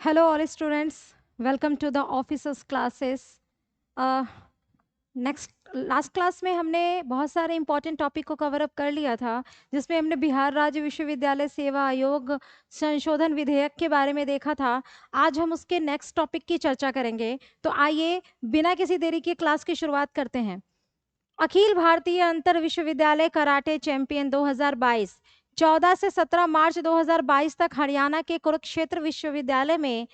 Hello all students, welcome to the officers classes. Next last class में हमने बहुत सारे इंपॉर्टेंट टॉपिक को कवर अप कर लिया था, जिसमें हमने बिहार राज्य विश्वविद्यालय सेवा आयोग संशोधन विधेयक के बारे में देखा था। आज हम उसके नेक्स्ट टॉपिक की चर्चा करेंगे। तो आइए बिना किसी देरी के क्लास की शुरुआत करते हैं। अखिल भारतीय अंतर विश्वविद्यालय कराटे चैंपियन 2022 14 से 17 मार्च 2022 तक हरियाणा के कुरुक्षेत्र विश्वविद्यालय में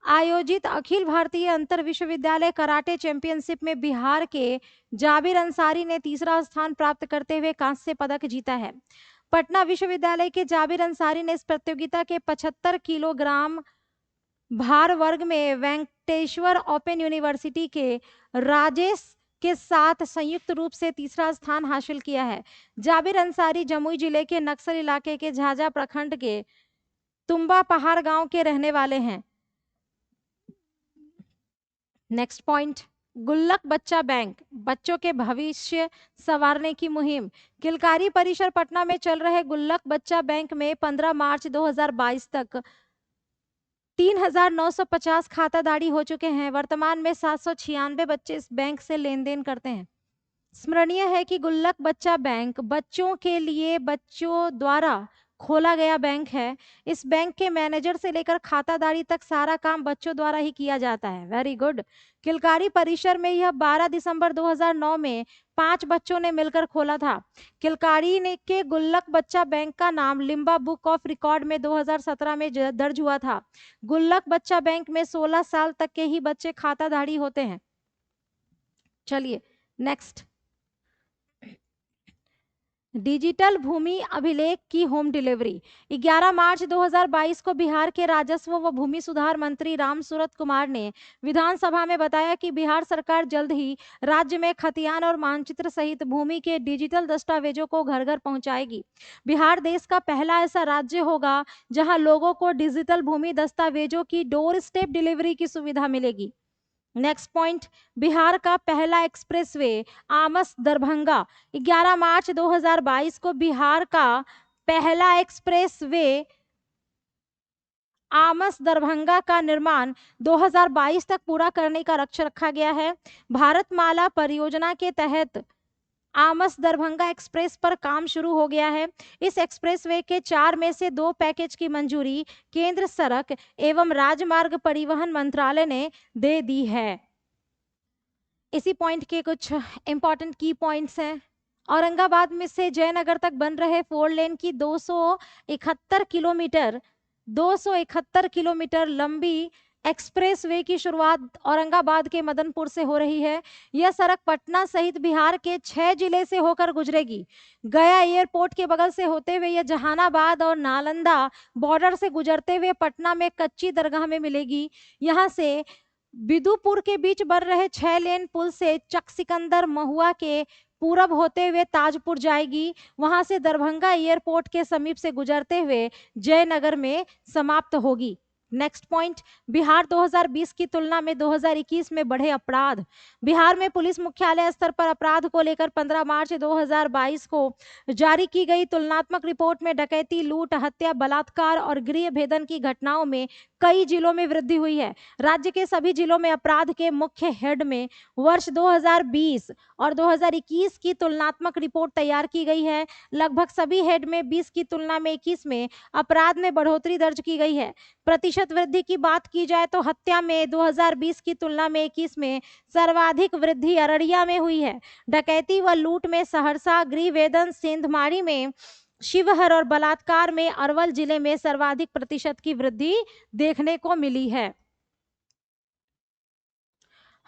आयोजित अखिल भारतीय अंतर विश्वविद्यालय कराटे चैंपियनशिप में बिहार के जाबिर अंसारी ने तीसरा स्थान प्राप्त करते हुए कांस्य पदक जीता है। पटना विश्वविद्यालय के जाबिर अंसारी ने इस प्रतियोगिता के 75 किलोग्राम भार वर्ग में वेंकटेश्वर ओपन यूनिवर्सिटी के राजेश के साथ संयुक्त रूप से तीसरा स्थान हासिल किया है। जाबिर अंसारी जमुई जिले के नक्सल इलाके के झाझा प्रखंड के तुम्बा पहाड़ गांव के रहने वाले हैं। नेक्स्ट पॉइंट, गुल्लक बच्चा बैंक, बच्चों के भविष्य संवारने की मुहिम। किलकारी परिसर पटना में चल रहे गुल्लक बच्चा बैंक में 15 मार्च 2022 तक 3,950 खाताधारी हो चुके हैं। वर्तमान में 796 बच्चे इस बैंक से लेन देन करते हैं। स्मरणीय है कि गुल्लक बच्चा बैंक बच्चों के लिए बच्चों द्वारा खोला गया बैंक है। इस बैंक के मैनेजर से लेकर खातादारी तक सारा काम बच्चों द्वारा ही किया जाता है। Very good. किलकारी परिसर में यह 12 दिसंबर 2009 में 5 बच्चों ने मिलकर खोला था। किलकारी ने के गुल्लक बच्चा बैंक का नाम लिम्बा बुक ऑफ रिकॉर्ड में 2017 में दर्ज हुआ था। गुल्लक बच्चा बैंक में 16 साल तक के ही बच्चे खाताधारी होते हैं। चलिए नेक्स्ट, डिजिटल भूमि अभिलेख की होम डिलीवरी। 11 मार्च 2022 को बिहार के राजस्व व भूमि सुधार मंत्री रामसूरत कुमार ने विधानसभा में बताया कि बिहार सरकार जल्द ही राज्य में खतियान और मानचित्र सहित भूमि के डिजिटल दस्तावेजों को घर घर पहुंचाएगी। बिहार देश का पहला ऐसा राज्य होगा जहां लोगों को डिजिटल भूमि दस्तावेजों की डोर स्टेप डिलीवरी की सुविधा मिलेगी। नेक्स्ट पॉइंट, बिहार का पहला एक्सप्रेसवे आमस दरभंगा। 11 मार्च 2022 को बिहार का पहला एक्सप्रेसवे आमस दरभंगा का निर्माण 2022 तक पूरा करने का लक्ष्य रखा गया है। भारतमाला परियोजना के तहत आमस दरभंगा एक्सप्रेस पर काम शुरू हो गया है। इस एक्सप्रेसवे के 4 में से 2 पैकेज की मंजूरी केंद्र सड़क एवं राजमार्ग परिवहन मंत्रालय ने दे दी है। इसी पॉइंट के कुछ इंपॉर्टेंट की पॉइंट्स हैं। औरंगाबाद में से जयनगर तक बन रहे 4 लेन की 271 किलोमीटर लंबी एक्सप्रेसवे की शुरुआत औरंगाबाद के मदनपुर से हो रही है। यह सड़क पटना सहित बिहार के 6 जिले से होकर गुजरेगी। गया एयरपोर्ट के बगल से होते हुए यह जहानाबाद और नालंदा बॉर्डर से गुजरते हुए पटना में कच्ची दरगाह में मिलेगी। यहाँ से बिदुपुर के बीच बन रहे 6 लेन पुल से चक सिकंदर महुआ के पूरब होते हुए ताजपुर जाएगी। वहां से दरभंगा एयरपोर्ट के समीप से गुजरते हुए जयनगर में समाप्त होगी। नेक्स्ट पॉइंट, बिहार 2020 की तुलना में 2021 में बढ़े अपराध। बिहार में पुलिस मुख्यालय स्तर पर अपराध को लेकर 15 मार्च 2022 को जारी की गई तुलनात्मक रिपोर्ट में डकैती, लूट, हत्या, बलात्कार और गृह भेदन की घटनाओं में कई जिलों में वृद्धि हुई है। राज्य के सभी जिलों में अपराध के मुख्य हेड में वर्ष 2020 और 2021 की तुलनात्मक रिपोर्ट तैयार की गई है। लगभग सभी हेड में 20 की तुलना में 21 में अपराध में बढ़ोतरी दर्ज की गई है। प्रतिशत वृद्धि की बात की जाए तो हत्या में 2020 की तुलना में 21 में सर्वाधिक वृद्धि अररिया में हुई है। डकैती व लूट में सहरसा, गृहवेदन सेंधमारी में, शिवहर और बलात्कार में अरवल जिले में सर्वाधिक प्रतिशत की वृद्धि देखने को मिली है।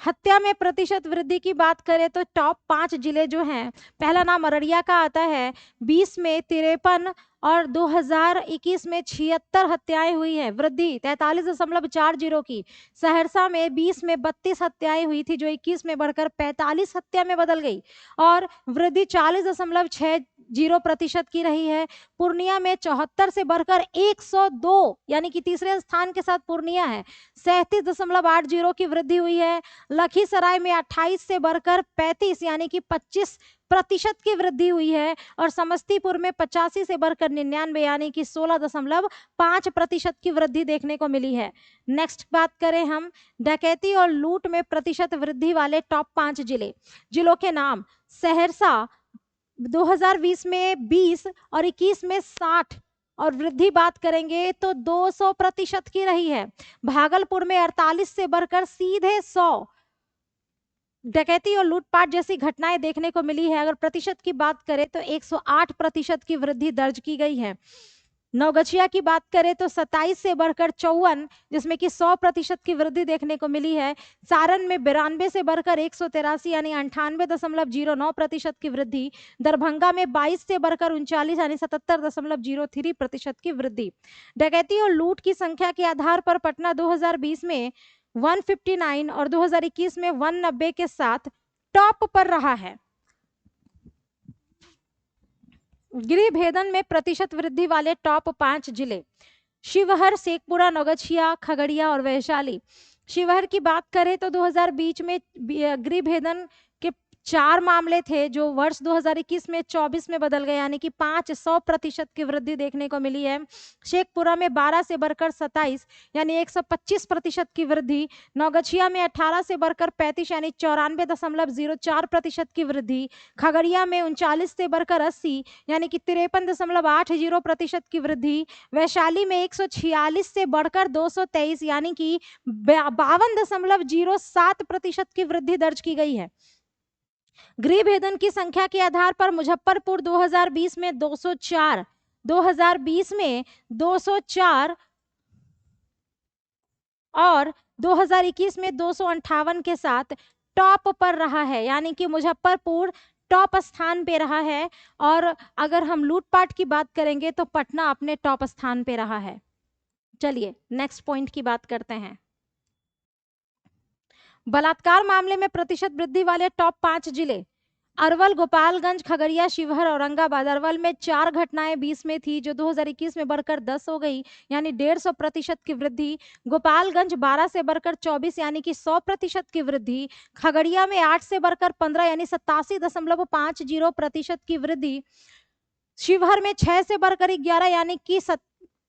हत्या में प्रतिशत वृद्धि की बात करें तो टॉप 5 जिले जो हैं, पहला नाम अररिया का आता है, 20 में 53 और 2021 में 76 हत्याएं हुई हैं, वृद्धि 43.40 की। सहरसा में 20 में 32 हत्याएं हुई थी जो 21 में बढ़कर 45 हत्या में बदल गई और वृद्धि 40.60% की रही है। पूर्णिया में 74 से बढ़कर 102 यानी कि तीसरे स्थान के साथ पूर्णिया है, 37.80 की वृद्धि हुई है। लखीसराय में 28 से बढ़कर 35 यानी कि 25 प्रतिशत की वृद्धि हुई है और समस्तीपुर में 85 से बढ़कर 99 यानी कि 16.5% की वृद्धि देखने को मिली है। नेक्स्ट बात करें हम डकैती और लूट में प्रतिशत वृद्धि वाले टॉप 5 जिलों के नाम। सहरसा 2020 में 20 और 21 में 60 और वृद्धि बात करेंगे तो 200% की रही है। भागलपुर में 48 से बढ़कर सीधे 100 डकैती और लूटपाट जैसी घटनाएं देखने को मिली है। अगर प्रतिशत की बात करें तो 108% की वृद्धि दर्ज की गई है। नवगछिया की बात करें तो 27 से बढ़कर 54 जिसमें कि 100% की वृद्धि देखने को मिली है। सारण में 92 से बढ़कर 183 यानी 98.09% की वृद्धि। दरभंगा में 22 से बढ़कर 39 यानी 77.03% की वृद्धि। डकैती और लूट की संख्या के आधार पर पटना 2020 में 159 और 2021 में 190 के साथ टॉप पर रहा है। गृह भेदन में प्रतिशत वृद्धि वाले टॉप 5 जिले। शिवहर, शेखपुरा, नवगछिया, खगड़िया और वैशाली। शिवहर की बात करें तो 2020 में गृह भेदन के 4 मामले थे जो वर्ष 2021 में 24 में बदल गए यानी कि 500% की वृद्धि देखने को मिली है। शेखपुरा में 12 से बढ़कर 27 यानी 125% की वृद्धि। नवगछिया में 18 से बढ़कर 35 यानी 94.04% की वृद्धि। खगड़िया में 39 से बढ़कर 80 यानी कि 53.80% की वृद्धि। वैशाली में 146 से बढ़कर 223 यानी कि 52.07% की वृद्धि दर्ज की गई है। गृह भेदन की संख्या के आधार पर मुजफ्फरपुर 2020 में 204 2020 में 204 और 2021 में 258 के साथ टॉप पर रहा है यानी कि मुजफ्फरपुर टॉप स्थान पे रहा है। और अगर हम लूटपाट की बात करेंगे तो पटना अपने टॉप स्थान पे रहा है। चलिए नेक्स्ट पॉइंट की बात करते हैं। बलात्कार मामले में प्रतिशत वृद्धि वाले टॉप 5 जिले। अरवल, गोपालगंज, खगड़िया, शिवहर, औरंगाबाद। अरवल में 4 घटनाएं 20 में थी जो 2021 में बढ़कर 10 हो गई यानी 150% की वृद्धि। गोपालगंज 12 से बढ़कर 24 यानी कि 100% की वृद्धि। खगड़िया में 8 से बढ़कर 15 यानी 87.50% की वृद्धि। शिवहर में 6 से बढ़कर 11 यानी कि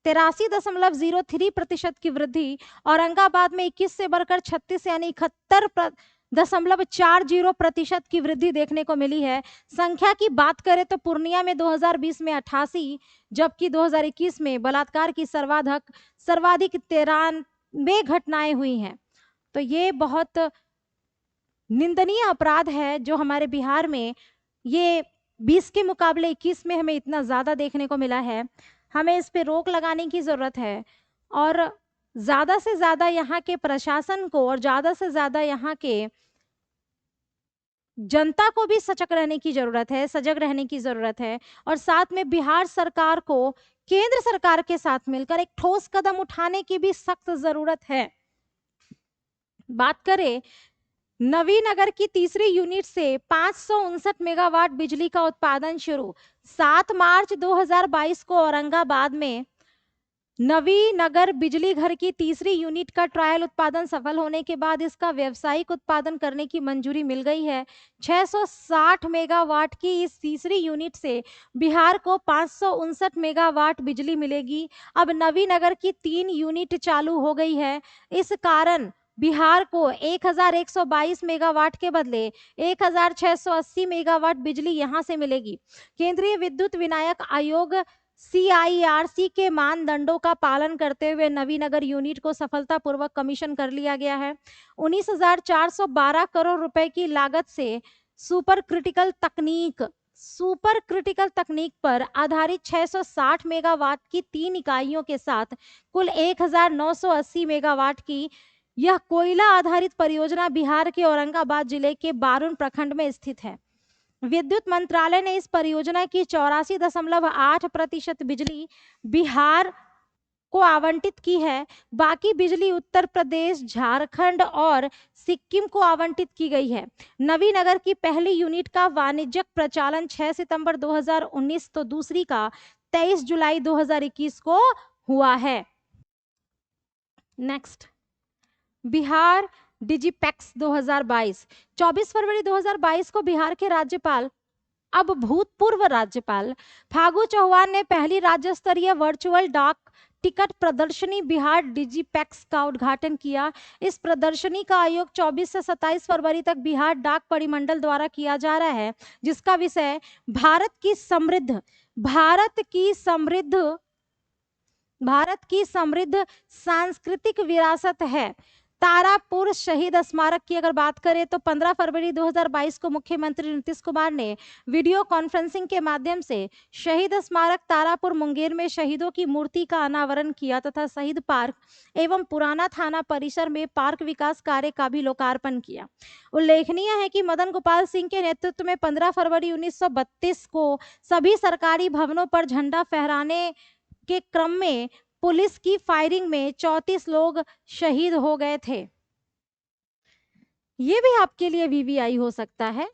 83.03% की वृद्धि। औरंगाबाद में 21 से बढ़कर 36 यानी 71.40% की वृद्धि देखने को मिली है। संख्या की बात करें तो पूर्णिया में 2020 में 88 जबकि 2021 में बलात्कार की सर्वाधिक 93 घटनाएं हुई हैं। तो ये बहुत निंदनीय अपराध है जो हमारे बिहार में ये 20 के मुकाबले 21 में हमें इतना ज़्यादा देखने को मिला है। हमें इस पे रोक लगाने की ज़रूरत है और ज़्यादा से ज़्यादा यहाँ के प्रशासन को और ज़्यादा से ज़्यादा यहाँ के जनता को भी सजग रहने की ज़रूरत है और साथ में बिहार सरकार को केंद्र सरकार के साथ मिलकर एक ठोस कदम उठाने की भी सख्त ज़रूरत है। बात करें नवीनगर की तीसरी यूनिट से 559 मेगावाट बिजली का उत्पादन शुरू। 7 मार्च 2022 को औरंगाबाद में नवीनगर बिजली घर की तीसरी यूनिट का ट्रायल उत्पादन सफल होने के बाद इसका व्यावसायिक उत्पादन करने की मंजूरी मिल गई है। 660 मेगावाट की इस तीसरी यूनिट से बिहार को 559 मेगावाट बिजली मिलेगी। अब नवीनगर की 3 यूनिट चालू हो गई है। इस कारण बिहार को 1122 मेगावाट के बदले 1680 मेगावाट बिजली यहां से मिलेगी। केंद्रीय विद्युत विनायक आयोग CIRC के मानदंडों का पालन करते हुए नवीनगर यूनिट को सफलतापूर्वक कमीशन कर लिया गया है। 19,412 करोड़ रुपए की लागत से सुपर क्रिटिकल तकनीक पर आधारित 660 मेगावाट की 3 इकाइयों के साथ कुल 1980 मेगावाट की यह कोयला आधारित परियोजना बिहार के औरंगाबाद जिले के बारुण प्रखंड में स्थित है। विद्युत मंत्रालय ने इस परियोजना की 84.8% बिजली बिहार को आवंटित की है। बाकी बिजली उत्तर प्रदेश, झारखंड और सिक्किम को आवंटित की गई है। नवीनगर की पहली यूनिट का वाणिज्यिक प्रचालन 6 सितंबर 2019 तो दूसरी का 23 जुलाई 2021 को हुआ है। नेक्स्ट बिहार डिजिपैक्स 2022। 24 फरवरी 2022 को बिहार के राज्यपाल अब भूतपूर्व राज्यपाल फागू चौहान ने पहली राज्य स्तरीय वर्चुअल डाक टिकट प्रदर्शनी बिहार डिजीपैक्स का उद्घाटन किया। इस प्रदर्शनी का आयोजन 24 से 27 फरवरी तक बिहार डाक परिमंडल द्वारा किया जा रहा है, जिसका विषय भारत की समृद्ध सांस्कृतिक विरासत है। तारापुर शहीद स्मारक की अगर बात करें तो 15 फरवरी 2022 को मुख्यमंत्री नीतीश कुमार ने वीडियो कॉन्फ्रेंसिंग के माध्यम से शहीद स्मारक तारापुर मुंगेर में शहीदों की मूर्ति का अनावरण किया तथा शहीद पार्क एवं पुराना थाना परिसर में पार्क विकास कार्य का भी लोकार्पण किया। उल्लेखनीय है कि मदन गोपाल सिंह के नेतृत्व में 15 फरवरी 1932 को सभी सरकारी भवनों पर झंडा फहराने के क्रम में पुलिस की फायरिंग में 34 लोग शहीद हो गए थे। ये भी आपके लिए वीवीआई हो सकता है,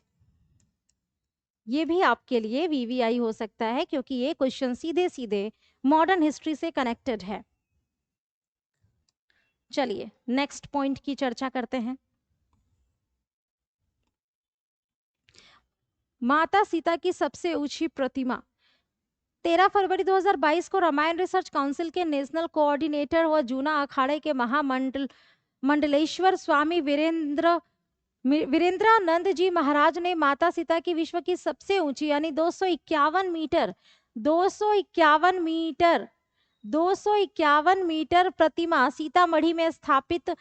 ये भी आपके लिए वीवीआई हो सकता है, क्योंकि ये क्वेश्चन सीधे सीधे मॉडर्न हिस्ट्री से कनेक्टेड है। चलिए नेक्स्ट पॉइंट की चर्चा करते हैं। माता सीता की सबसे ऊंची प्रतिमा 13 फरवरी 2022 को रामायण रिसर्च काउंसिल के नेशनल कोऑर्डिनेटर व जूना अखाड़े के मंडलेश्वर स्वामी वीरेंद्रानंद जी महाराज ने माता सीता की विश्व की सबसे ऊंची यानी 251 मीटर प्रतिमा सीतामढ़ी में स्थापित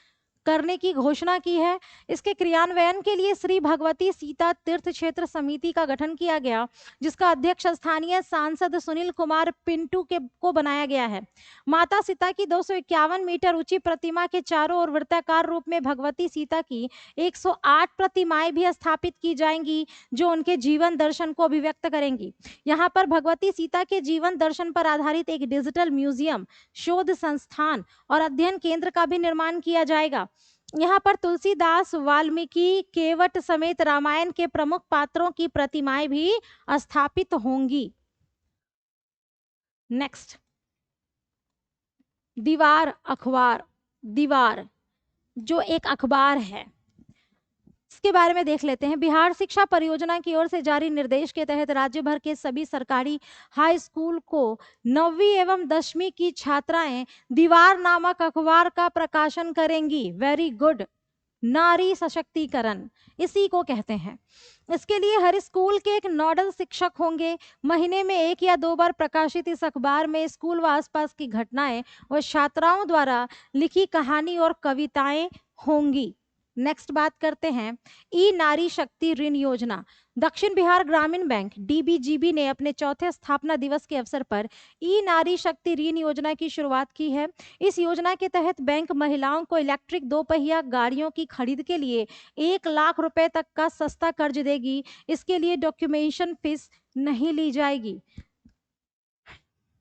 करने की घोषणा की है। इसके क्रियान्वयन के लिए श्री भगवती सीता तीर्थ क्षेत्र समिति का गठन किया गया, जिसका अध्यक्ष स्थानीय सांसद सुनील कुमार पिंटू को बनाया गया है। माता सीता की 251 मीटर ऊंची प्रतिमा के चारों ओर वृत्ताकार रूप में भगवती सीता की 108 प्रतिमाएं भी स्थापित की जाएंगी, जो उनके जीवन दर्शन को अभिव्यक्त करेंगी। यहाँ पर भगवती सीता के जीवन दर्शन पर आधारित एक डिजिटल म्यूजियम, शोध संस्थान और अध्ययन केंद्र का भी निर्माण किया जाएगा। यहाँ पर तुलसीदास, वाल्मीकि, केवट समेत रामायण के प्रमुख पात्रों की प्रतिमाएं भी स्थापित होंगी। नेक्स्ट, दीवार जो एक अखबार है, इसके बारे में देख लेते हैं। बिहार शिक्षा परियोजना की ओर से जारी निर्देश के तहत राज्य भर के सभी सरकारी हाई स्कूल को 9वीं एवं 10वीं की छात्राएं दीवार नामक अखबार का प्रकाशन करेंगी। वेरी गुड, नारी सशक्तिकरण इसी को कहते हैं। इसके लिए हर स्कूल के एक नोडल शिक्षक होंगे। महीने में 1 या 2 बार प्रकाशित इस अखबार में स्कूल व आसपास की घटनाएं व छात्राओं द्वारा लिखी कहानी और कविताएं होंगी। नेक्स्ट बात करते हैं ई नारी शक्ति ऋण योजना। दक्षिण बिहार ग्रामीण बैंक डीबीजीबी ने अपने चौथे स्थापना दिवस के अवसर पर ई नारी शक्ति ऋण योजना की शुरुआत की है। इस योजना के तहत बैंक महिलाओं को इलेक्ट्रिक 2 पहिया गाड़ियों की खरीद के लिए 1 लाख रुपए तक का सस्ता कर्ज देगी। इसके लिए डॉक्यूमेंटेशन फीस नहीं ली जाएगी।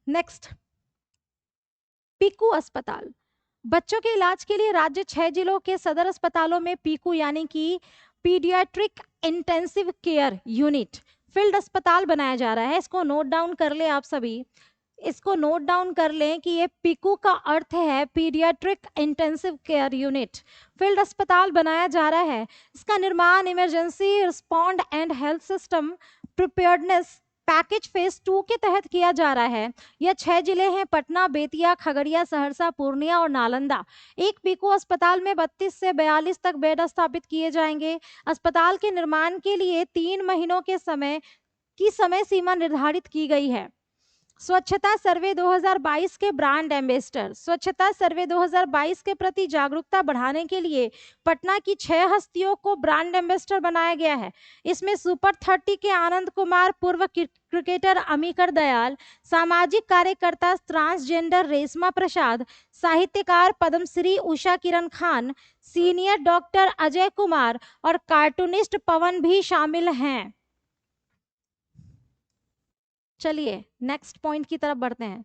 नेक्स्ट, पीकू अस्पताल। बच्चों के इलाज के लिए राज्य 6 जिलों के सदर अस्पतालों में पीकू यानी कि paediatric intensive care unit field अस्पताल बनाया जा रहा है। इसको नोट डाउन कर लें आप सभी, इसको नोट डाउन कर लें कि ये पीकू का अर्थ है paediatric intensive care unit. Field अस्पताल बनाया जा रहा है। इसका निर्माण emergency respond and health system preparedness package phase 2 के तहत किया जा रहा है। यह 6 जिले हैं, पटना, बेतिया, खगड़िया, सहरसा, पूर्णिया और नालंदा। एक पीकू अस्पताल में 32 से 42 तक बेड स्थापित किए जाएंगे। अस्पताल के निर्माण के लिए 3 महीनों के समय सीमा निर्धारित की गई है। स्वच्छता सर्वे 2022 के ब्रांड एम्बेसडर। स्वच्छता सर्वे 2022 के प्रति जागरूकता बढ़ाने के लिए पटना की 6 हस्तियों को ब्रांड एम्बेसडर बनाया गया है। इसमें सुपर 30 के आनंद कुमार, पूर्व क्रिकेटर अमीकर दयाल, सामाजिक कार्यकर्ता ट्रांसजेंडर रेशमा प्रसाद, साहित्यकार पद्मश्री उषा किरण खान, सीनियर डॉक्टर अजय कुमार और कार्टूनिस्ट पवन भी शामिल हैं। चलिए नेक्स्ट पॉइंट की तरफ बढ़ते हैं।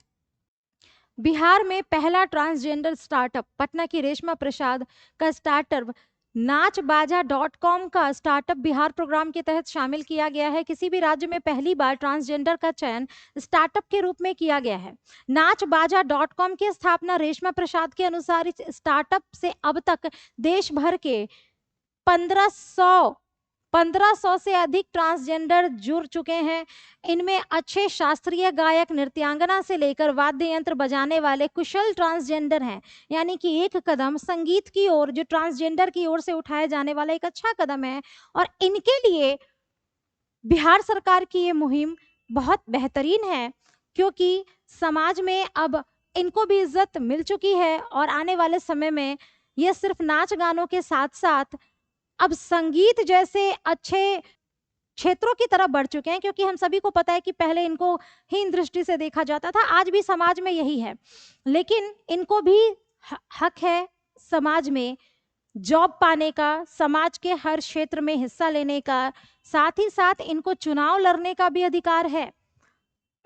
बिहार में पहला ट्रांसजेंडर स्टार्टअप पटना की रेशमा प्रसाद का स्टार्टअप नाचबाजा.com का स्टार्टअप बिहार प्रोग्राम के तहत शामिल किया गया है। किसी भी राज्य में पहली बार ट्रांसजेंडर का चयन स्टार्टअप के रूप में किया गया है। नाचबाजा.com की स्थापना रेशमा प्रसाद के अनुसार इस स्टार्टअप से अब तक देश भर के 1500 1500 से अधिक ट्रांसजेंडर जुड़ चुके हैं। इनमें अच्छे शास्त्रीय गायक, नृत्यांगना से लेकर वाद्य यंत्र बजाने वाले कुशल ट्रांसजेंडर हैं। यानी कि एक कदम संगीत की ओर, जो ट्रांसजेंडर की ओर से उठाया जाने वाला एक अच्छा कदम है, और इनके लिए बिहार सरकार की ये मुहिम बहुत बेहतरीन है, क्योंकि समाज में अब इनको भी इज्जत मिल चुकी है और आने वाले समय में ये सिर्फ नाच गानों के साथ साथ अब संगीत जैसे अच्छे क्षेत्रों की तरफ बढ़ चुके हैं। क्योंकि हम सभी को पता है कि पहले इनको हीन दृष्टि से देखा जाता था, आज भी समाज में यही है, लेकिन इनको भी हक है समाज में जॉब पाने का, समाज के हर क्षेत्र में हिस्सा लेने का, साथ ही साथ इनको चुनाव लड़ने का भी अधिकार है।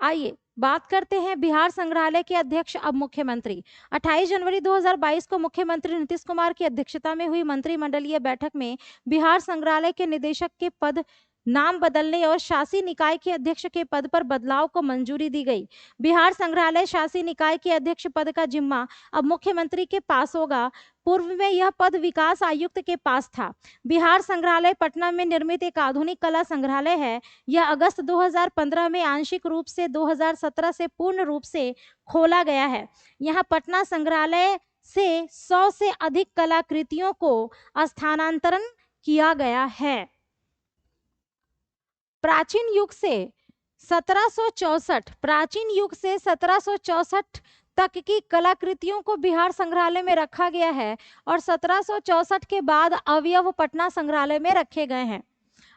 आइए बात करते हैं बिहार संग्रहालय के अध्यक्ष अब मुख्यमंत्री। 28 जनवरी 2022 को मुख्यमंत्री नीतीश कुमार की अध्यक्षता में हुई मंत्रिमंडलीय बैठक में बिहार संग्रहालय के निदेशक के पद नाम बदलने और शासी निकाय के अध्यक्ष के पद पर बदलाव को मंजूरी दी गई। बिहार संग्रहालय शासी निकाय के अध्यक्ष पद का जिम्मा अब मुख्यमंत्री के पास होगा। पूर्व में यह पद विकास आयुक्त के पास था। बिहार संग्रहालय पटना में निर्मित एक आधुनिक कला संग्रहालय है। यह अगस्त 2015 में आंशिक रूप से 2017 से पूर्ण रूप से खोला गया है। यहाँ पटना संग्रहालय से 100 से अधिक कलाकृतियों को स्थानांतरण किया गया है। प्राचीन युग से 1764 तक की कलाकृतियों को बिहार संग्रहालय में रखा गया है और 1764 के बाद अवयव पटना संग्रहालय में रखे गए हैं।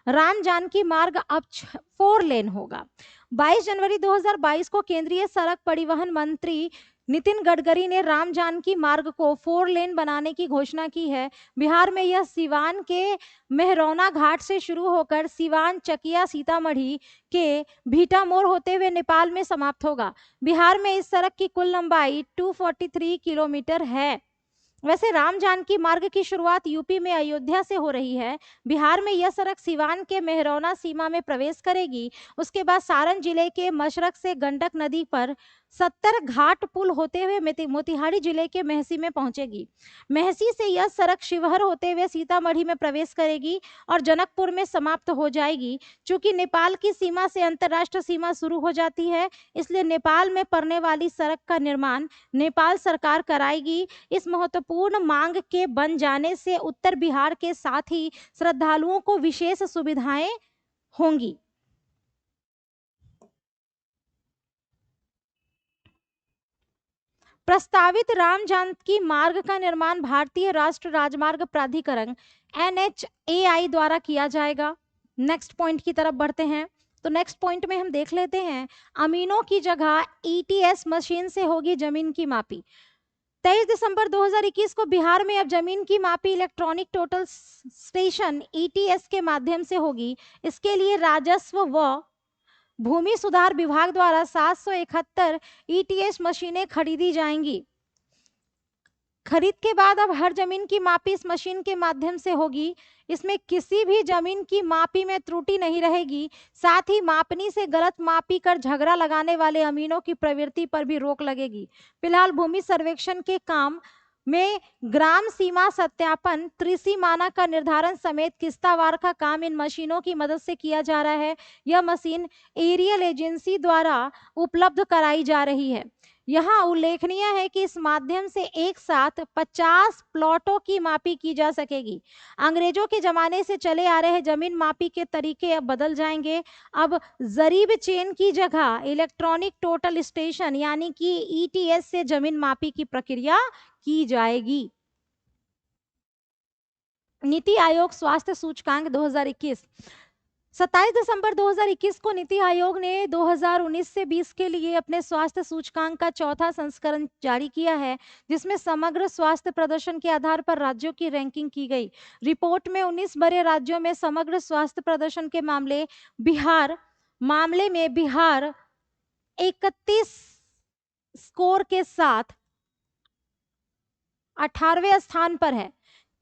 राम जानकी मार्ग अब 4 लेन होगा। 22 जनवरी 2022 को केंद्रीय सड़क परिवहन मंत्री नितिन गडकरी ने राम जानकी मार्ग को 4 लेन बनाने की घोषणा की है। बिहार में यह सिवान के मेहरौना घाट से शुरू होकर सिवान, चकिया, सीतामढ़ी के भीटा मोड़ होते हुए नेपाल में समाप्त होगा। बिहार में इस सड़क की कुल लंबाई 243 किलोमीटर है। वैसे राम जानकी मार्ग की शुरुआत यूपी में अयोध्या से हो रही है। बिहार में यह सड़क सिवान के मेहरौना सीमा में प्रवेश करेगी। उसके बाद सारण जिले के मशरक से गंडक नदी पर 70 घाट पुल होते हुए मोतिहारी जिले के मेहसी में पहुंचेगी। मेहसी से यह सड़क शिवहर होते हुए सीतामढ़ी में प्रवेश करेगी और जनकपुर में समाप्त हो जाएगी। चूंकि नेपाल की सीमा से अंतर्राष्ट्रीय सीमा शुरू हो जाती है, इसलिए नेपाल में पड़ने वाली सड़क का निर्माण नेपाल सरकार कराएगी। इस महत्वपूर्ण मांग के बन जाने से उत्तर बिहार के साथ ही श्रद्धालुओं को विशेष सुविधाएं होंगी। प्रस्तावित राम जानकी मार्ग का निर्माण भारतीय राष्ट्रीय राजमार्ग प्राधिकरण NHAI द्वारा किया जाएगा। नेक्स्ट पॉइंट की तरफ बढ़ते हैं। तो नेक्स्ट पॉइंट में हम देख लेते हैं, अमीनों की जगह ETS मशीन से होगी जमीन की मापी। 23 दिसंबर 2021 को बिहार में अब जमीन की मापी इलेक्ट्रॉनिक टोटल स्टेशन ETS के माध्यम से होगी। इसके लिए राजस्व व भूमि सुधार विभाग द्वारा 771 ETS मशीनें खरीदी जाएंगी। खरीद के बाद अब हर जमीन की मापी इस मशीन के माध्यम से होगी। इसमें किसी भी जमीन की मापी में त्रुटि नहीं रहेगी। साथ ही मापनी से गलत मापी कर झगड़ा लगाने वाले अमीनों की प्रवृत्ति पर भी रोक लगेगी। फिलहाल भूमि सर्वेक्षण के काम में ग्राम सीमा सत्यापन, त्रिसी मानक का निर्धारण समेत किस्तावार का काम इन मशीनों की मदद से किया जा रहा है। यह मशीन एरियल एजेंसी द्वारा उपलब्ध कराई जा रही है। यहाँ उल्लेखनीय है कि इस माध्यम से एक साथ 50 प्लॉटों की मापी की जा सकेगी। अंग्रेजों के जमाने से चले आ रहे जमीन मापी के तरीके अब बदल जाएंगे। अब जरीब चेन की जगह इलेक्ट्रॉनिक टोटल स्टेशन यानी कि ETS से जमीन मापी की प्रक्रिया की जाएगी। नीति आयोग स्वास्थ्य सूचकांक 2021। 27 दिसंबर 2021 को नीति आयोग ने 2019 से 20 के लिए अपने स्वास्थ्य सूचकांक का चौथा संस्करण जारी किया है, जिसमें समग्र स्वास्थ्य प्रदर्शन के आधार पर राज्यों की रैंकिंग की गई। रिपोर्ट में 19 बड़े राज्यों में समग्र स्वास्थ्य प्रदर्शन के मामले में बिहार 31 स्कोर के साथ 18वें स्थान पर है।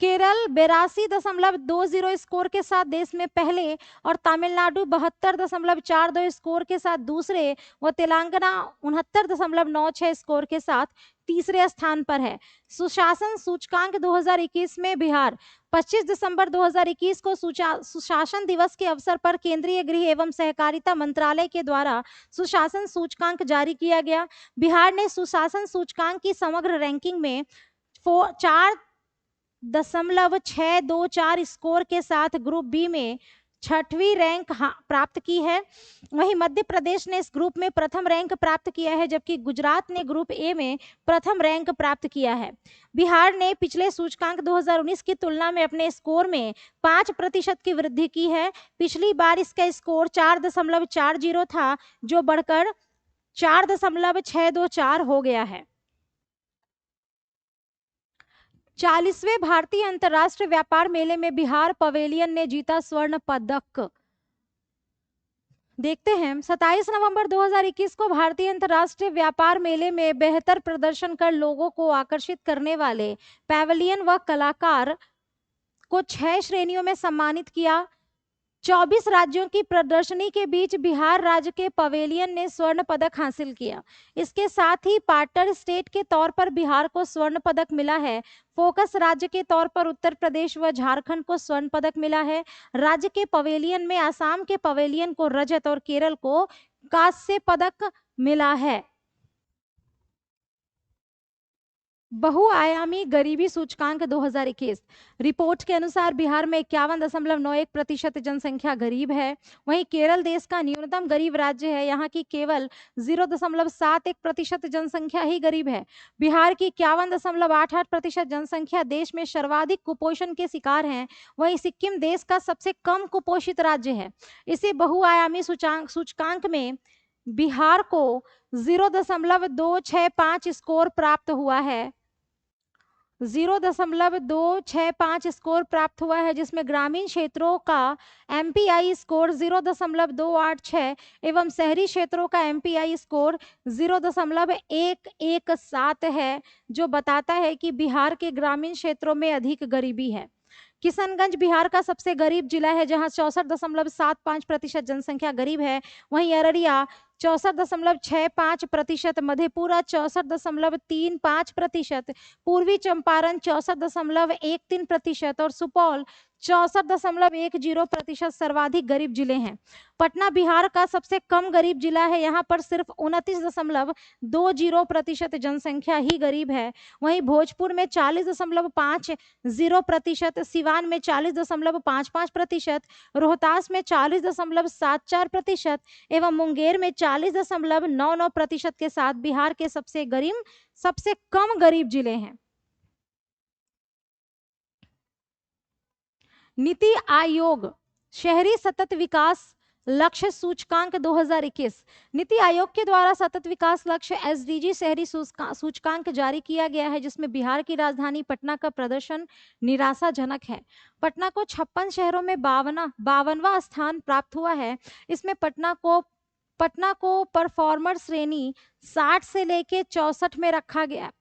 केरल 82.20 स्कोर के साथ देश में पहले और तमिलनाडु 72.42 स्कोर के साथ दूसरे व तेलंगाना 69.96 स्कोर के साथ तीसरे स्थान पर है। सुशासन सूचकांक 2021 में बिहार 25 दिसंबर 2021 को सुशासन दिवस के अवसर पर केंद्रीय गृह एवं सहकारिता मंत्रालय के द्वारा सुशासन सूचकांक जारी किया गया। बिहार ने सुशासन सूचकांक की समग्र रैंकिंग में 4.624 स्कोर के साथ ग्रुप बी में 6वीं रैंक प्राप्त की है। वहीं मध्य प्रदेश ने इस ग्रुप में प्रथम रैंक प्राप्त किया है, जबकि गुजरात ने ग्रुप ए में प्रथम रैंक प्राप्त किया है। बिहार ने पिछले सूचकांक 2019 की तुलना में अपने स्कोर में 5% की वृद्धि की है। पिछली बार इसका स्कोर 4.40 था, जो बढ़कर 4.624 हो गया है। 40वें भारतीय अंतर्राष्ट्रीय व्यापार मेले में बिहार पवेलियन ने जीता स्वर्ण पदक। देखते हैं 27 नवंबर 2021 को भारतीय अंतर्राष्ट्रीय व्यापार मेले में बेहतर प्रदर्शन कर लोगों को आकर्षित करने वाले पैवेलियन व कलाकार को 6 श्रेणियों में सम्मानित किया। 24 राज्यों की प्रदर्शनी के बीच बिहार राज्य के पवेलियन ने स्वर्ण पदक हासिल किया। इसके साथ ही पार्टनर स्टेट के तौर पर बिहार को स्वर्ण पदक मिला है। फोकस राज्य के तौर पर उत्तर प्रदेश व झारखंड को स्वर्ण पदक मिला है। राज्य के पवेलियन में आसाम के पवेलियन को रजत और केरल को कांस्य पदक मिला है। बहुआयामी गरीबी सूचकांक 2021 रिपोर्ट के अनुसार बिहार में 51.91% जनसंख्या गरीब है। वहीं केरल देश का न्यूनतम गरीब राज्य है। यहाँ की केवल 0.71% जनसंख्या ही गरीब है। बिहार की 51.88% जनसंख्या देश में सर्वाधिक कुपोषण के शिकार है। वहीं सिक्किम देश का सबसे कम कुपोषित राज्य है। इसी बहुआयामी सूचकांक में बिहार को 0.265 स्कोर प्राप्त हुआ है। 0.265 स्कोर प्राप्त हुआ है, जिसमें ग्रामीण क्षेत्रों का एमपीआई स्कोर 0.286 एवं शहरी क्षेत्रों का एमपीआई स्कोर 0.117 है, जो बताता है कि बिहार के ग्रामीण क्षेत्रों में अधिक गरीबी है। किशनगंज बिहार का सबसे गरीब जिला है, जहां 64.75% जनसंख्या गरीब है। वहीं अररिया 64.65%, मधेपुरा 64.35%, पूर्वी चंपारण 64.13% और सुपौल 64.10% सर्वाधिक गरीब जिले हैं। पटना बिहार का सबसे कम गरीब जिला है। यहाँ पर सिर्फ 29.20% जनसंख्या ही गरीब है। वहीं भोजपुर में 40.50%, सिवान में 40.55%, रोहतास में 40.74% एवं मुंगेर में 40.99% के साथ बिहार के सबसे कम गरीब जिले हैं। नीति आयोग शहरी सतत विकास लक्ष्य सूचकांक 2021 नीति आयोग के द्वारा सतत विकास लक्ष्य एसडीजी शहरी सूचकांक जारी किया गया है, जिसमें बिहार की राजधानी पटना का प्रदर्शन निराशाजनक है। पटना को 56 शहरों में 52वां स्थान प्राप्त हुआ है। इसमें पटना को परफॉर्मर श्रेणी 60 से लेके 64 में रखा गया,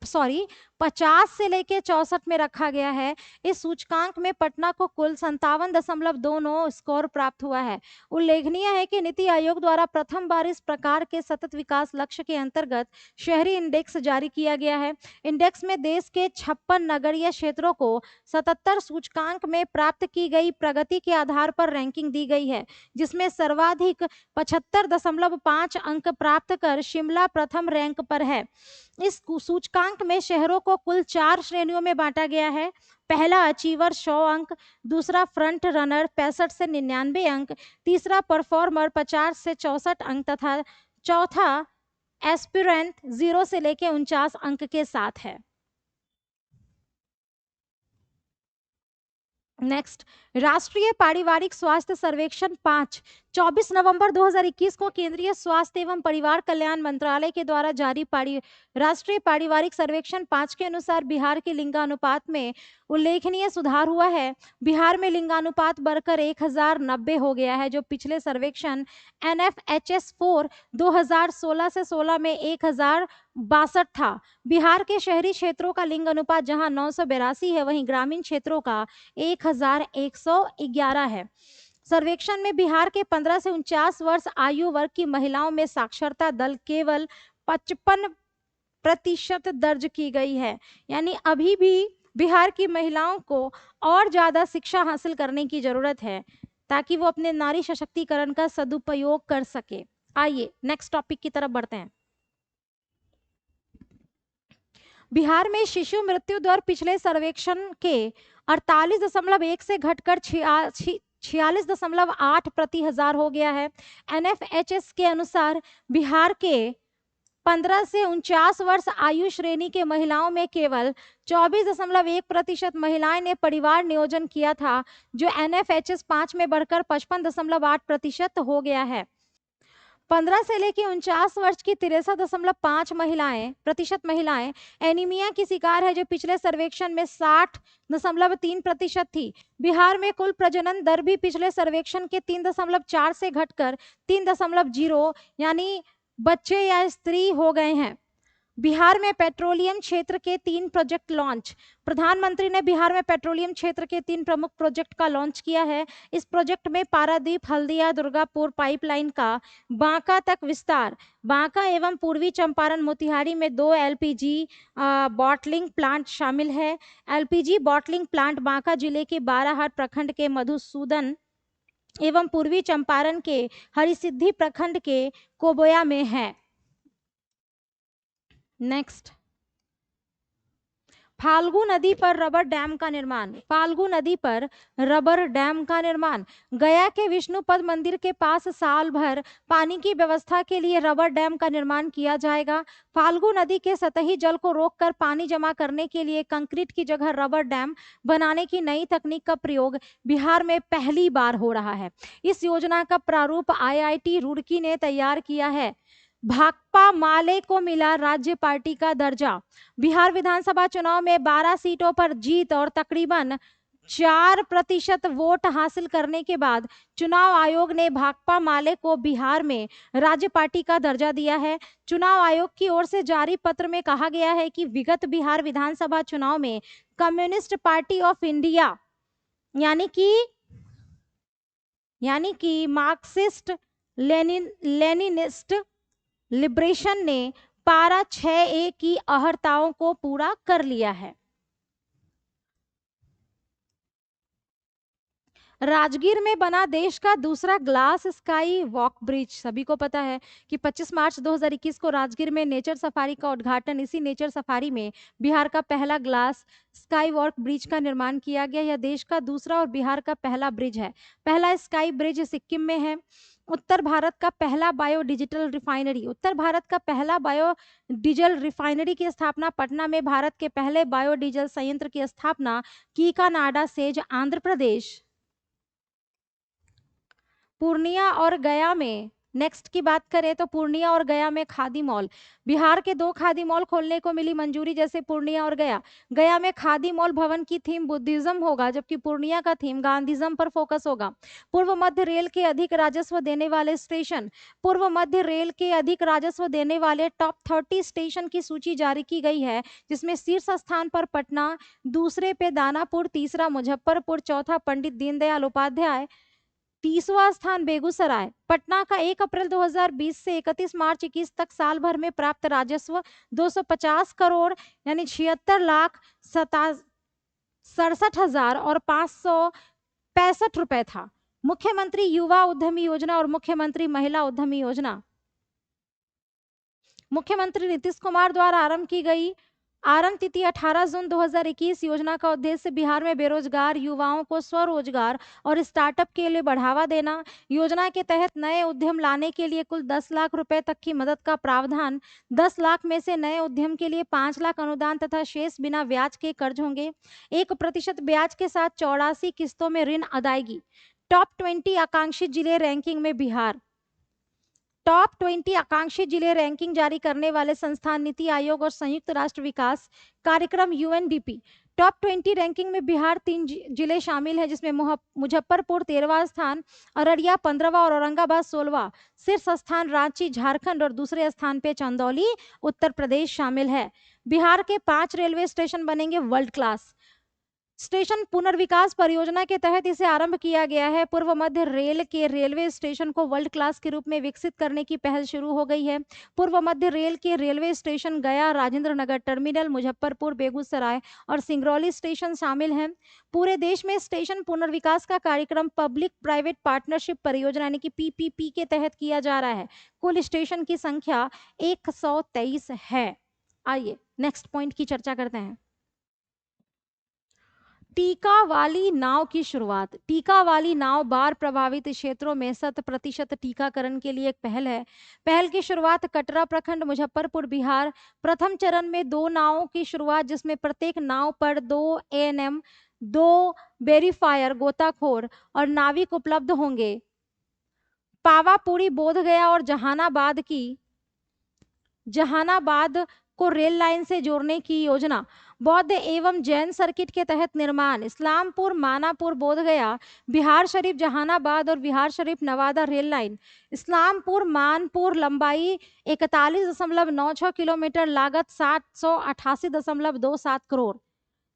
50 से लेके 64 में रखा गया है। इस सूचकांक में पटना को कुल 57.29 स्कोर प्राप्त हुआ है। उल्लेखनीय है कि नीति आयोग द्वारा प्रथम बार इस प्रकार के सतत विकास लक्ष्य के अंतर्गत शहरी इंडेक्स जारी किया गया है। इंडेक्स में देश के 56 नगरीय क्षेत्रों को 77 सूचकांक में प्राप्त की गई प्रगति के आधार पर रैंकिंग दी गई है, जिसमें सर्वाधिक 75.5 अंक प्राप्त कर शिमला प्रथम रैंक पर है। इस सूचकांक में शहरों को कुल 4 श्रेणियों में बांटा गया है। पहला अचीवर 100 अंक, दूसरा फ्रंट रनर 65 से 99 अंक, तीसरा परफॉर्मर 50 से 64 अंक तथा चौथा एस्पिरेंट 0 से लेकर 49 अंक के साथ है। नेक्स्ट, राष्ट्रीय पारिवारिक स्वास्थ्य सर्वेक्षण 5 24 नवंबर 2021 को केंद्रीय स्वास्थ्य एवं परिवार कल्याण मंत्रालय के द्वारा जारी राष्ट्रीय पारिवारिक सर्वेक्षण 5 के अनुसार बिहार के लिंगानुपात में उल्लेखनीय सुधार हुआ है। बिहार में लिंगानुपात बढ़कर 1090 हो गया है, जो पिछले सर्वेक्षण NFHS 4 2016 से 16 में 1062 था। बिहार के शहरी क्षेत्रों का लिंग अनुपात जहां 982 है, वहीं ग्रामीण क्षेत्रों का 1111 है। सर्वेक्षण में बिहार के 15 से 49 वर्ष आयु वर्ग की महिलाओं में साक्षरता दर केवल 55% दर्ज की गई है। यानी अभी भी बिहार की महिलाओं को और ज्यादा शिक्षा हासिल करने की जरूरत है ताकि वो अपने नारी सशक्तिकरण का सदुपयोग कर सके। आइए नेक्स्ट टॉपिक की तरफ बढ़ते हैं। बिहार में शिशु मृत्यु दर पिछले सर्वेक्षण के 48.1 से घटकर 46.8 प्रति हजार हो गया है। NFHS के अनुसार बिहार के 15 से 49 वर्ष आयु श्रेणी के महिलाओं में केवल 24.1% महिलाएं ने परिवार नियोजन किया था, जो NFHS 5 में बढ़कर 55.8% हो गया है। 15 से लेकर 49 वर्ष की 63.5 प्रतिशत महिलाएं एनीमिया की शिकार है, जो पिछले सर्वेक्षण में 60.3% थी। बिहार में कुल प्रजनन दर भी पिछले सर्वेक्षण के 3.4 से घटकर 3.0 यानी बच्चे या स्त्री हो गए हैं। बिहार में पेट्रोलियम क्षेत्र के 3 प्रोजेक्ट लॉन्च। प्रधानमंत्री ने बिहार में पेट्रोलियम क्षेत्र के 3 प्रमुख प्रोजेक्ट का लॉन्च किया है। इस प्रोजेक्ट में पारादीप हल्दिया दुर्गापुर पाइपलाइन का बांका तक विस्तार, बांका एवं पूर्वी चंपारण मोतिहारी में 2 LPG बॉटलिंग प्लांट शामिल है। LPG बॉटलिंग प्लांट बांका जिले के बाराहाट प्रखंड के मधुसूदन एवं पूर्वी चंपारण के हरिसिद्धि प्रखंड के कोबोया में है। नेक्स्ट, फाल्गु नदी पर रबर डैम का निर्माण। फाल्गु नदी पर रबर डैम का निर्माण। गया के विष्णुपद मंदिर के पास साल भर पानी की व्यवस्था के लिए रबर डैम का निर्माण किया जाएगा। फाल्गु नदी के सतही जल को रोककर पानी जमा करने के लिए कंक्रीट की जगह रबर डैम बनाने की नई तकनीक का प्रयोग बिहार में पहली बार हो रहा है। इस योजना का प्रारूप IIT रुड़की ने तैयार किया है। भाकपा माले को मिला राज्य पार्टी का दर्जा। बिहार विधानसभा चुनाव में 12 सीटों पर जीत और तकरीबन 4% वोट हासिल करने के बाद चुनाव आयोग ने भाकपा माले को बिहार में राज्य पार्टी का दर्जा दिया है। चुनाव आयोग की ओर से जारी पत्र में कहा गया है कि विगत बिहार विधानसभा चुनाव में कम्युनिस्ट पार्टी ऑफ इंडिया यानी कि मार्क्सिस्ट लेनिनिस्ट लिबरेशन ने पारा 6A की अहर्ताओं को पूरा कर लिया है। राजगीर में बना देश का दूसरा ग्लास स्काई वॉक ब्रिज। सभी को पता है कि 25 मार्च 2021 को राजगीर में नेचर सफारी का उद्घाटन, इसी नेचर सफारी में बिहार का पहला ग्लास स्काई वॉक ब्रिज का निर्माण किया गया। यह देश का दूसरा और बिहार का पहला ब्रिज है। पहला स्काई ब्रिज सिक्किम में है। उत्तर भारत का पहला बायोडीजल रिफाइनरी की स्थापना पटना में। भारत के पहले बायोडीजल संयंत्र की स्थापना कीकानाडा सेज आंध्र प्रदेश। पूर्णिया और गया में, नेक्स्ट की बात करें तो पूर्णिया और गया में खादी मॉल। बिहार के 2 खादी मॉल खोलने को मिली मंजूरी, जैसे पूर्णिया और गया। गया में खादी मॉल भवन की थीम बुद्धिज्म होगा, जबकि पूर्णिया का थीम गांधीज्म पर फोकस होगा। पूर्व मध्य रेल के अधिक राजस्व देने वाले स्टेशन। पूर्व मध्य रेल के अधिक राजस्व देने वाले टॉप 30 स्टेशन की सूची जारी की गई है, जिसमें शीर्ष स्थान पर पटना, दूसरे पे दानापुर, तीसरा मुजफ्फरपुर, चौथा पंडित दीनदयाल उपाध्याय, 30वां स्थान बेगूसराय। पटना का 1 अप्रैल 2020 से 31 मार्च 21 तक साल भर में प्राप्त राजस्व 250 करोड़ यानी 76,67,565 रुपए था। मुख्यमंत्री युवा उद्यमी योजना और मुख्यमंत्री महिला उद्यमी योजना मुख्यमंत्री नीतीश कुमार द्वारा आरंभ तिथि 18 जून 2021। योजना का उद्देश्य बिहार में बेरोजगार युवाओं को स्वरोजगार और स्टार्टअप के लिए बढ़ावा देना। योजना के तहत नए उद्यम लाने के लिए कुल 10 लाख रुपए तक की मदद का प्रावधान। 10 लाख में से नए उद्यम के लिए 5 लाख अनुदान तथा शेष बिना ब्याज के कर्ज होंगे। 1% ब्याज के साथ 84 किस्तों में ऋण अदायगी। टॉप 20 आकांक्षी जिले रैंकिंग में बिहार। टॉप 20 आकांक्षी जिले रैंकिंग जारी करने वाले संस्थान नीति आयोग और संयुक्त राष्ट्र विकास कार्यक्रम यूएनडीपी। टॉप 20 रैंकिंग में बिहार 3 जिले शामिल हैं, जिसमें मुजफ्फरपुर 13वां स्थान, अररिया 15वां और औरंगाबाद 16वां। शीर्ष स्थान रांची झारखंड और दूसरे स्थान पे चंदौली उत्तर प्रदेश शामिल है। बिहार के 5 रेलवे स्टेशन बनेंगे वर्ल्ड क्लास। स्टेशन पुनर्विकास परियोजना के तहत इसे आरंभ किया गया है। पूर्व मध्य रेल के रेलवे स्टेशन को वर्ल्ड क्लास के रूप में विकसित करने की पहल शुरू हो गई है। पूर्व मध्य रेल के रेलवे स्टेशन गया, राजेंद्र नगर टर्मिनल, मुजफ्फरपुर, बेगूसराय और सिंगरौली स्टेशन शामिल हैं। पूरे देश में स्टेशन पुनर्विकास का कार्यक्रम पब्लिक प्राइवेट पार्टनरशिप परियोजना यानी कि पीपीपी के तहत किया जा रहा है। कुल स्टेशन की संख्या 123 है। आइए नेक्स्ट पॉइंट की चर्चा करते हैं। टीका वाली नाव की शुरुआत। टीका वाली नाव बाढ़ प्रभावित क्षेत्रों में 100% टीकाकरण के लिए एक पहल है। पहल की शुरुआत कटरा प्रखंड, मुजफ्फरपुर, बिहार। प्रथम चरण में 2 नावों की शुरुआत, जिसमें प्रत्येक नाव पर 2 एएनएम, 2 वेरीफायर गोताखोर और नाविक उपलब्ध होंगे। पावापुरी, बोधगया और जहानाबाद को रेल लाइन से जोड़ने की योजना। बौद्ध एवं जैन सर्किट के तहत निर्माण। इस्लामपुर, मानापुर, बोधगया, बिहार शरीफ, जहानाबाद और बिहार शरीफ नवादा रेल लाइन। इस्लामपुर मानपुर लंबाई 41.96 किलोमीटर, लागत 788.27 करोड़।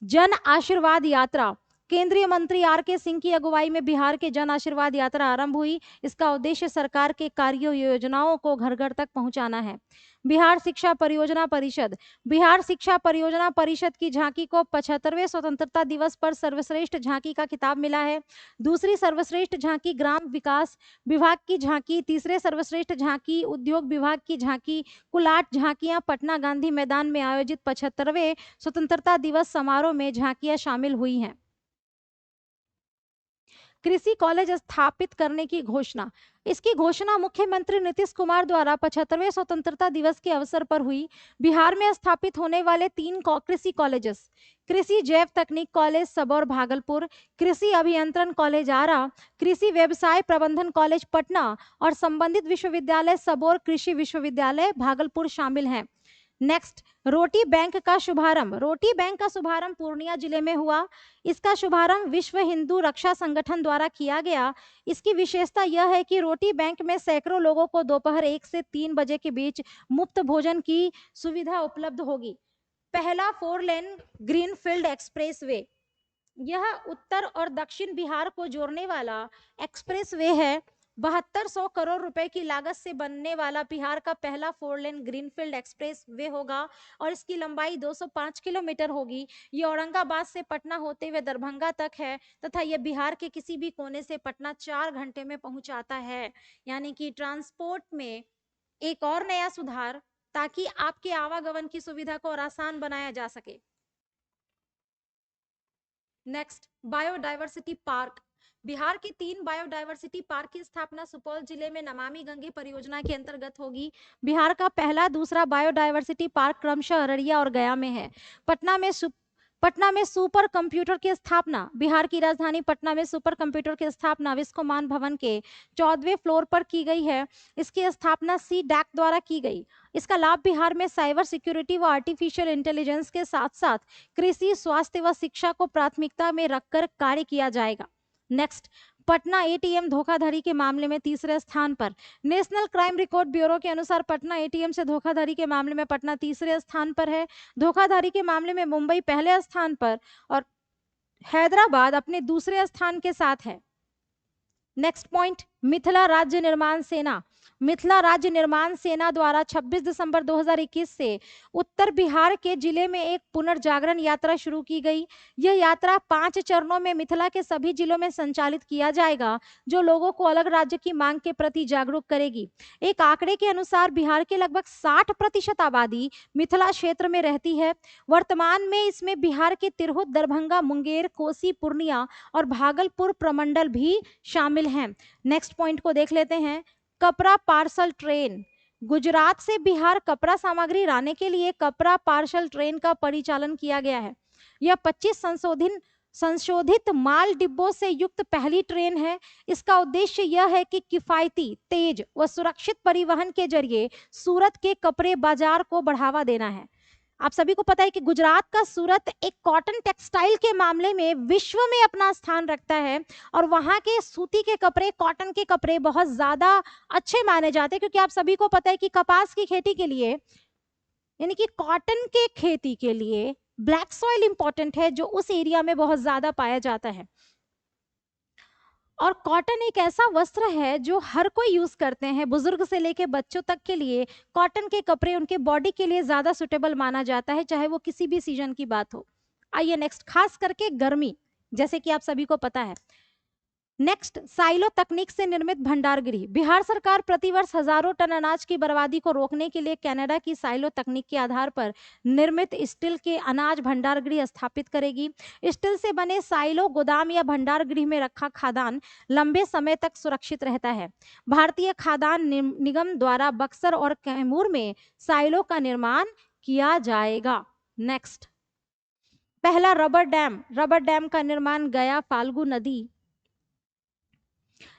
जन आशीर्वाद यात्रा। केंद्रीय मंत्री आर.के. सिंह की अगुवाई में बिहार के जन आशीर्वाद यात्रा आरंभ हुई। इसका उद्देश्य सरकार के कार्यों योजनाओं को घर घर तक पहुंचाना है। बिहार शिक्षा परियोजना परिषद। बिहार शिक्षा परियोजना परिषद की झांकी को 75वें स्वतंत्रता दिवस पर सर्वश्रेष्ठ झांकी का खिताब मिला है। दूसरी सर्वश्रेष्ठ झांकी ग्राम विकास विभाग की झांकी, तीसरे सर्वश्रेष्ठ झांकी उद्योग विभाग की झांकी। कुल 8 झांकियां पटना गांधी मैदान में आयोजित 75वें स्वतंत्रता दिवस समारोह में झांकियां शामिल हुई हैं। कृषि कॉलेज स्थापित करने की घोषणा। इसकी घोषणा मुख्यमंत्री नीतीश कुमार द्वारा 75वें स्वतंत्रता दिवस के अवसर पर हुई। बिहार में स्थापित होने वाले 3 कृषि कॉलेजेस: कृषि जैव तकनीक कॉलेज सबौर भागलपुर, कृषि अभियंत्रण कॉलेज आरा, कृषि व्यवसाय प्रबंधन कॉलेज पटना और संबंधित विश्वविद्यालय सबौर कृषि विश्वविद्यालय भागलपुर शामिल हैं। नेक्स्ट, रोटी बैंक का शुभारंभ। रोटी बैंक का शुभारंभ पूर्णिया जिले में हुआ। इसका शुभारंभ विश्व हिंदू रक्षा संगठन द्वारा किया गया। इसकी विशेषता यह है कि रोटी बैंक में सैकड़ों लोगों को दोपहर 1 से 3 बजे के बीच मुफ्त भोजन की सुविधा उपलब्ध होगी। पहला 4 लेन ग्रीनफील्ड एक्सप्रेसवे। यह उत्तर और दक्षिण बिहार को जोड़ने वाला एक्सप्रेसवे है। 7200 करोड़ रुपए की लागत से बनने वाला बिहार का पहला 4 लेन ग्रीनफील्ड एक्सप्रेस वे होगा और इसकी लंबाई 205 किलोमीटर होगी। ये औरंगाबाद से पटना होते हुए दरभंगा तक है तथा यह बिहार के किसी भी कोने से पटना 4 घंटे में पहुंचाता है। यानी कि ट्रांसपोर्ट में एक और नया सुधार, ताकि आपके आवागमन की सुविधा को और आसान बनाया जा सके। Next, biodiversity park. बिहार के 3 बायोडायवर्सिटी पार्क की स्थापना सुपौल जिले में नमामि गंगे परियोजना के अंतर्गत होगी। बिहार का पहला, दूसरा बायोडायवर्सिटी पार्क क्रमशः अररिया और गया में है। पटना में सुपर कंप्यूटर की स्थापना। बिहार की राजधानी पटना में सुपर कंप्यूटर की स्थापना विश्वमान भवन के 14वें फ्लोर पर की गई है। इसकी स्थापना सी-डैक द्वारा की गई। इसका लाभ बिहार में साइबर सिक्योरिटी व आर्टिफिशियल इंटेलिजेंस के साथ साथ कृषि, स्वास्थ्य व शिक्षा को प्राथमिकता में रखकर कार्य किया जाएगा। नेक्स्ट, पटना एटीएम धोखाधड़ी के मामले में तीसरे स्थान पर। नेशनल क्राइम रिकॉर्ड ब्यूरो के अनुसार पटना एटीएम से धोखाधड़ी के मामले में पटना तीसरे स्थान पर है। धोखाधड़ी के मामले में मुंबई पहले स्थान पर और हैदराबाद अपने दूसरे स्थान के साथ है। नेक्स्ट पॉइंट, मिथिला राज्य निर्माण सेना। मिथिला राज्य निर्माण सेना द्वारा 26 दिसंबर 2021 से उत्तर बिहार के जिले में एक पुनर्जागरण यात्रा शुरू की गई। यह यात्रा 5 चरणों में मिथिला के सभी जिलों में संचालित किया जाएगा, जो लोगों को अलग राज्य की मांग के प्रति जागरूक करेगी। एक आंकड़े के अनुसार बिहार के लगभग 60% आबादी मिथिला क्षेत्र में रहती है। वर्तमान में इसमें बिहार के तिरहुत, दरभंगा, मुंगेर, कोसी, पूर्णिया और भागलपुर प्रमंडल भी शामिल हैं। नेक्स्ट पॉइंट को देख लेते हैं। कपड़ा पार्सल ट्रेन। गुजरात से बिहार कपड़ा सामग्री लाने के लिए कपड़ा पार्सल ट्रेन का परिचालन किया गया है। यह 25 संशोधित संशोधित माल डिब्बों से युक्त पहली ट्रेन है। इसका उद्देश्य यह है कि किफायती, तेज व सुरक्षित परिवहन के जरिए सूरत के कपड़े बाजार को बढ़ावा देना है। आप सभी को पता है कि गुजरात का सूरत एक कॉटन टेक्सटाइल के मामले में विश्व में अपना स्थान रखता है और वहां के सूती के कपड़े, कॉटन के कपड़े बहुत ज्यादा अच्छे माने जाते हैं, क्योंकि आप सभी को पता है कि कपास की खेती के लिए, यानी कि कॉटन के खेती के लिए ब्लैक सॉइल इंपॉर्टेंट है, जो उस एरिया में बहुत ज्यादा पाया जाता है। और कॉटन एक ऐसा वस्त्र है जो हर कोई यूज करते हैं, बुजुर्ग से लेके बच्चों तक के लिए कॉटन के कपड़े उनके बॉडी के लिए ज्यादा सुटेबल माना जाता है, चाहे वो किसी भी सीजन की बात हो। आइए नेक्स्ट, खास करके गर्मी, जैसे कि आप सभी को पता है। नेक्स्ट, साइलो तकनीक से निर्मित भंडार गृह। बिहार सरकार प्रतिवर्ष हजारों टन अनाज की बर्बादी को रोकने के लिए कनाडा की साइलो तकनीक के आधार पर निर्मित स्टील के अनाज भंडार गृह स्थापित करेगी। स्टील से बने साइलो गोदाम या भंडार गृह में रखा खाद्यान्न लंबे समय तक सुरक्षित रहता है। भारतीय खाद्यान्न निगम द्वारा बक्सर और कैमूर में साइलो का निर्माण किया जाएगा। नेक्स्ट, पहला रबर डैम। रबर डैम का निर्माण गया फाल्गु नदी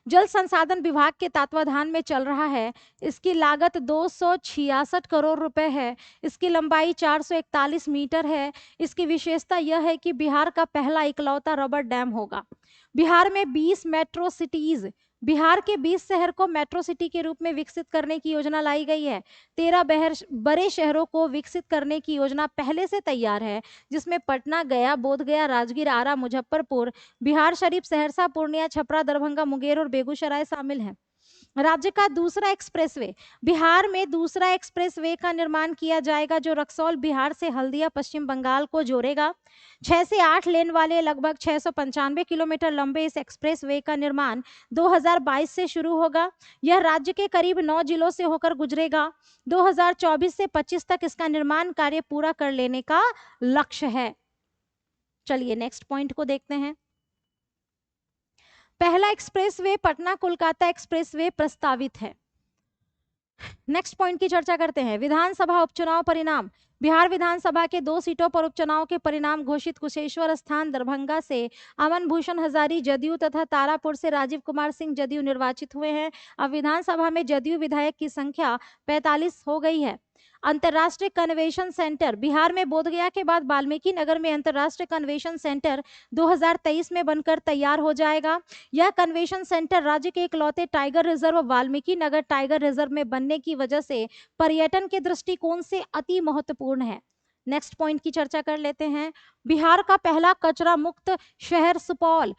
जल संसाधन विभाग के तत्वाधान में चल रहा है। इसकी लागत 266 करोड़ रुपए है। इसकी लंबाई 441 मीटर है। इसकी विशेषता यह है कि बिहार का पहला इकलौता रबर डैम होगा। बिहार में 20 मेट्रो सिटीज, बिहार के 20 शहर को मेट्रो सिटी के रूप में विकसित करने की योजना लाई गई है। 13 बड़े शहरों को विकसित करने की योजना पहले से तैयार है, जिसमें पटना, गया, बोधगया, राजगीर, आरा, मुजफ्फरपुर, बिहार शरीफ, सहरसा, पूर्णिया, छपरा, दरभंगा, मुंगेर और बेगूसराय शामिल हैं। राज्य का दूसरा एक्सप्रेसवे। बिहार में दूसरा एक्सप्रेसवे का निर्माण किया जाएगा, जो रक्सौल बिहार से हल्दिया पश्चिम बंगाल को जोड़ेगा। 6 से 8 लेन वाले लगभग 695 किलोमीटर लंबे इस एक्सप्रेसवे का निर्माण 2022 से शुरू होगा। यह राज्य के करीब 9 जिलों से होकर गुजरेगा। 2024 से 25 तक इसका निर्माण कार्य पूरा कर लेने का लक्ष्य है। चलिए नेक्स्ट पॉइंट को देखते हैं। पहला एक्सप्रेसवे पटना कोलकाता एक्सप्रेसवे प्रस्तावित है। नेक्स्ट पॉइंट की चर्चा करते हैं। विधानसभा उपचुनाव परिणाम। बिहार विधानसभा के 2 सीटों पर उपचुनाव के परिणाम घोषित। कुशेश्वर स्थान दरभंगा से अमन भूषण हजारी जदयू तथा तारापुर से राजीव कुमार सिंह जदयू निर्वाचित हुए हैं। अब विधानसभा में जदयू विधायक की संख्या 45 हो गई है। अंतर्राष्ट्रीय कन्वेंशन सेंटर। बिहार में बोधगया के बाद वाल्मीकि नगर में अंतर्राष्ट्रीय कन्वेंशन सेंटर 2023 में बनकर तैयार हो जाएगा। यह कन्वेंशन सेंटर राज्य के इकलौते tiger reserve Valmiki Nagar tiger reserve में बनने की वजह से पर्यटन के दृष्टिकोण से अति महत्वपूर्ण है। नेक्स्ट पॉइंट की चर्चा कर लेते हैं। बिहार का पहला कचरा मुक्त शहर सुपौल।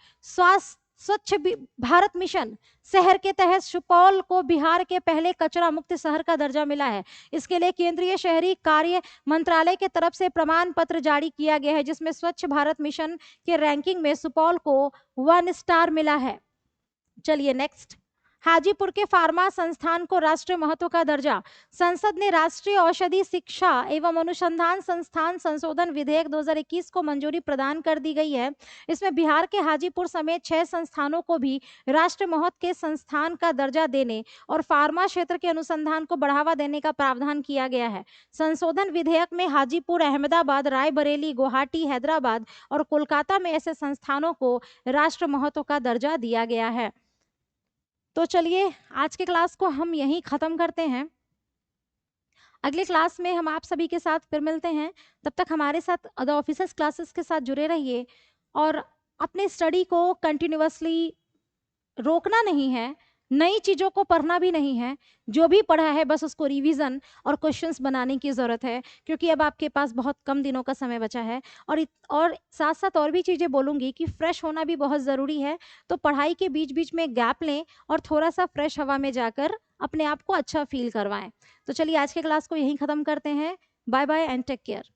स्वच्छ भारत मिशन शहर के तहत सुपौल को बिहार के पहले कचरा मुक्त शहर का दर्जा मिला है। इसके लिए केंद्रीय शहरी कार्य मंत्रालय के तरफ से प्रमाण पत्र जारी किया गया है, जिसमें स्वच्छ भारत मिशन के रैंकिंग में सुपौल को 1 स्टार मिला है। चलिए नेक्स्ट, हाजीपुर के फार्मा संस्थान को राष्ट्रीय महत्व का दर्जा। संसद ने राष्ट्रीय औषधि शिक्षा एवं अनुसंधान संस्थान संशोधन विधेयक 2021 को मंजूरी प्रदान कर दी गई है। इसमें बिहार के हाजीपुर समेत 6 संस्थानों को भी राष्ट्रीय महत्व के संस्थान का दर्जा देने और फार्मा क्षेत्र के अनुसंधान को बढ़ावा देने का प्रावधान किया गया है। संशोधन विधेयक में हाजीपुर, अहमदाबाद, रायबरेली, गुवाहाटी, हैदराबाद और कोलकाता में ऐसे संस्थानों को राष्ट्रीय महत्व का दर्जा दिया गया है। तो चलिए आज के क्लास को हम यहीं ख़त्म करते हैं। अगले क्लास में हम आप सभी के साथ फिर मिलते हैं। तब तक हमारे साथ द ऑफिसर्स क्लासेस के साथ जुड़े रहिए और अपने स्टडी को कंटिन्यूअसली रोकना नहीं है, नई चीज़ों को पढ़ना भी नहीं है। जो भी पढ़ा है बस उसको रिवीजन और क्वेश्चंस बनाने की ज़रूरत है, क्योंकि अब आपके पास बहुत कम दिनों का समय बचा है। और साथ साथ और भी चीज़ें बोलूँगी कि फ्रेश होना भी बहुत ज़रूरी है। तो पढ़ाई के बीच बीच में गैप लें और थोड़ा सा फ्रेश हवा में जाकर अपने आप को अच्छा फील करवाएं। तो चलिए आज के क्लास को यहीं ख़त्म करते हैं। Bye bye and take care.